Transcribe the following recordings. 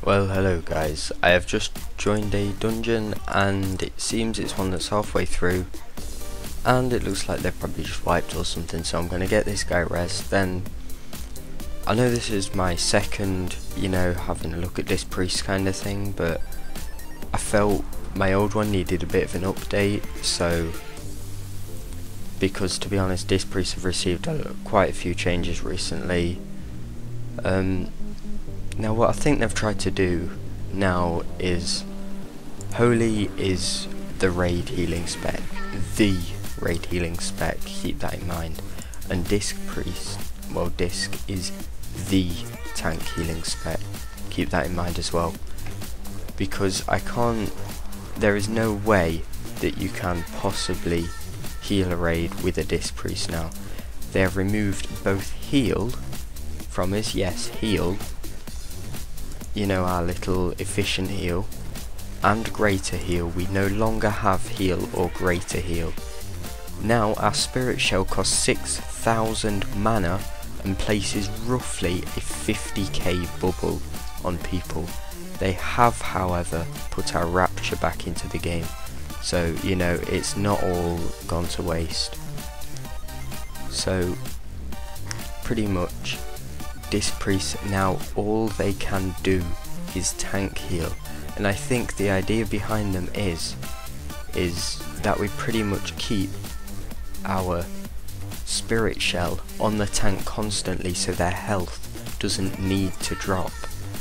Well, hello guys, I have just joined a dungeon and it seems it's one that's halfway through and it looks like they've probably just wiped or something, so I'm going to get this guy res. Then I know this is my second, having a look at this priest kind of thing, but I felt my old one needed a bit of an update, so because to be honest this priest have received quite a few changes recently. Now what I think they've tried to do now is Holy is the raid healing spec, keep that in mind, and Disc Priest, well Disc is the tank healing spec, keep that in mind as well, because there is no way that you can possibly heal a raid with a Disc Priest now. They have removed both heal from us, yes heal, our little efficient heal, and greater heal. We no longer have heal or greater heal. Now our spirit shell costs 6,000 mana and places roughly a 50k bubble on people. They have however put our rapture back into the game, so it's not all gone to waste. So pretty much Disc Priest now all they can do is tank heal, and I think the idea behind them is that we pretty much keep our spirit shell on the tank constantly so their health doesn't need to drop.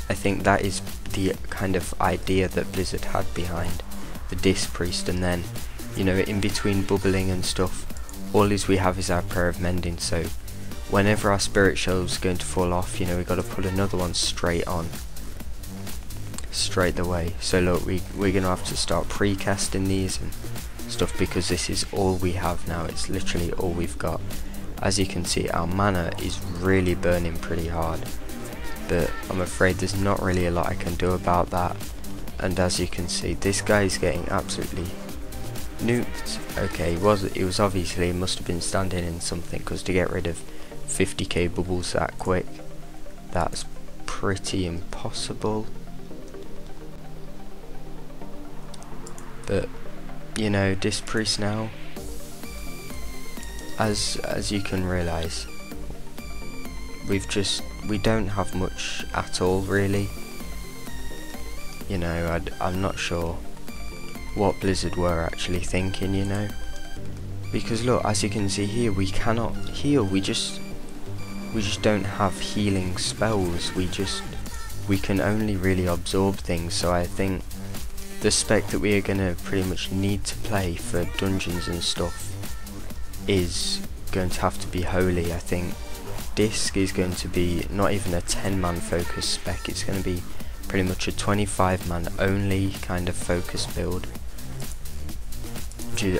I think that is the kind of idea that Blizzard had behind the Disc Priest, and then in between bubbling and stuff all we have is our Prayer of Mending, so whenever our spirit shell's going to fall off, we've got to put another one straight on, straight away. So look, we're going to have to start pre-casting these and stuff because this is all we have now. It's literally all we've got. As you can see, our mana is really burning pretty hard, but I'm afraid there's not really a lot I can do about that. And as you can see, this guy is getting absolutely nuked. Okay, it was obviously, must have been standing in something, because to get rid of 50k bubbles that quick, that's pretty impossible. But Disc Priest now, as you can realise, we don't have much at all really. I'm not sure what Blizzard were actually thinking, because look, as you can see here, we cannot heal, we just don't have healing spells, we can only really absorb things. So I think the spec that we are going to pretty much need to play for dungeons and stuff is going to have to be Holy. I think Disc is going to be not even a 10-man focus spec, it's going to be pretty much a 25-man only kind of focus build.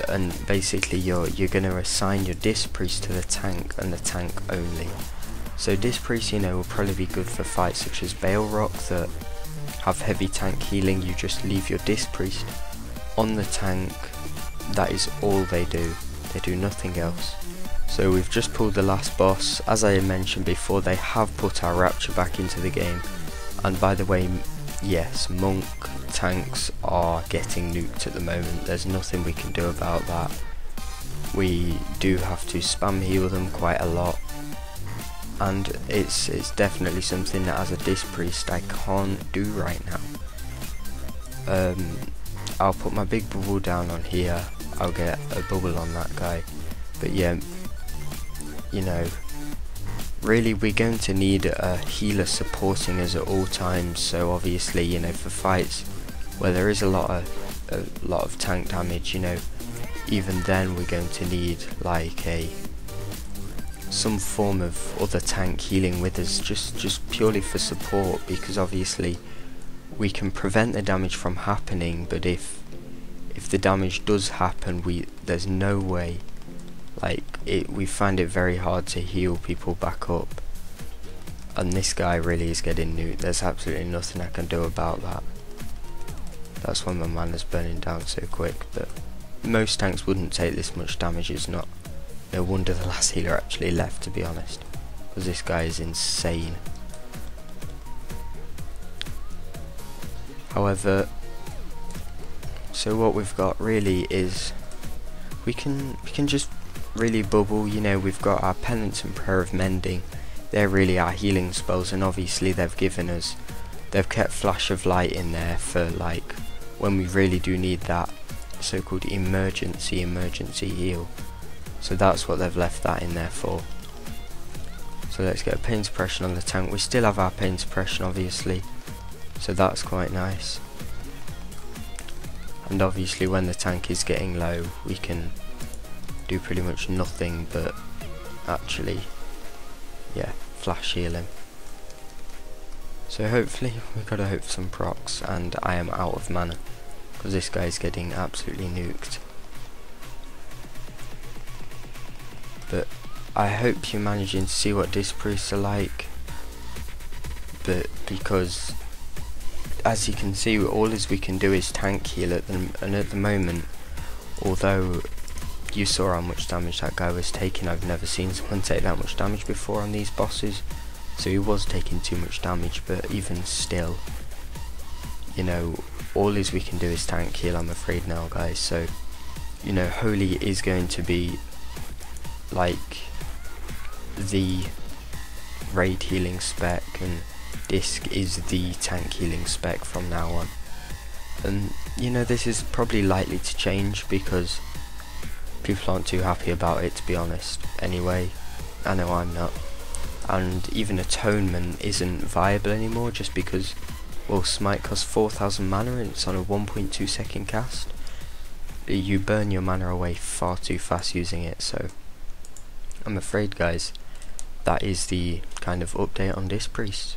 And basically you're going to assign your Disc Priest to the tank and the tank only. So Disc Priest will probably be good for fights such as Bale Rock that have heavy tank healing. You just leave your Disc Priest on the tank, that is all they do nothing else. So we've just pulled the last boss. As I mentioned before, they have put our rapture back into the game, and by the way, yes, monk tanks are getting nuked at the moment. There's nothing we can do about that. We do have to spam heal them quite a lot, and it's definitely something that as a Disc Priest I can't do right now. I'll put my big bubble down on here, I'll get a bubble on that guy, but yeah, really we're going to need a healer supporting us at all times. So obviously for fights where there is a lot of tank damage, even then we're going to need like some form of other tank healing with us, just purely for support, because obviously we can prevent the damage from happening, but if the damage does happen, there's no way, we find it very hard to heal people back up, and this guy really is getting nuked. There's absolutely nothing I can do about that. That's why my mana's burning down so quick, but most tanks wouldn't take this much damage. It's not No wonder the last healer actually left, to be honest, because this guy is insane. However, so what we've got really is we can just really bubble. You know, we've got our Penance and Prayer of Mending. They're really our healing spells, and obviously they've kept Flash of Light in there for like when we really do need that so-called emergency heal. So that's what they've left that in there for. So let's get a pain suppression on the tank. We still have our pain suppression obviously, so that's quite nice. And obviously when the tank is getting low we can do pretty much nothing but actually, yeah, flash heal him. So hopefully, we've got to hope for some procs, and I am out of mana because this guy is getting absolutely nuked. But I hope you're managing to see what disc priests are like, but because as you can see, all as we can do is tank heal at them, and at the moment, although you saw how much damage that guy was taking, I've never seen someone take that much damage before on these bosses, so he was taking too much damage. But even still, you know, all is we can do is tank heal, I'm afraid now, guys. So, you know, Holy is going to be like the raid healing spec, and Disc is the tank healing spec from now on. And you know, this is probably likely to change because people aren't too happy about it, to be honest. Anyway, I know I'm not. And even Atonement isn't viable anymore just because, well, Smite costs 4,000 mana and it's on a 1.2 second cast. You burn your mana away far too fast using it, so I'm afraid, guys, that is the kind of update on Disc Priest.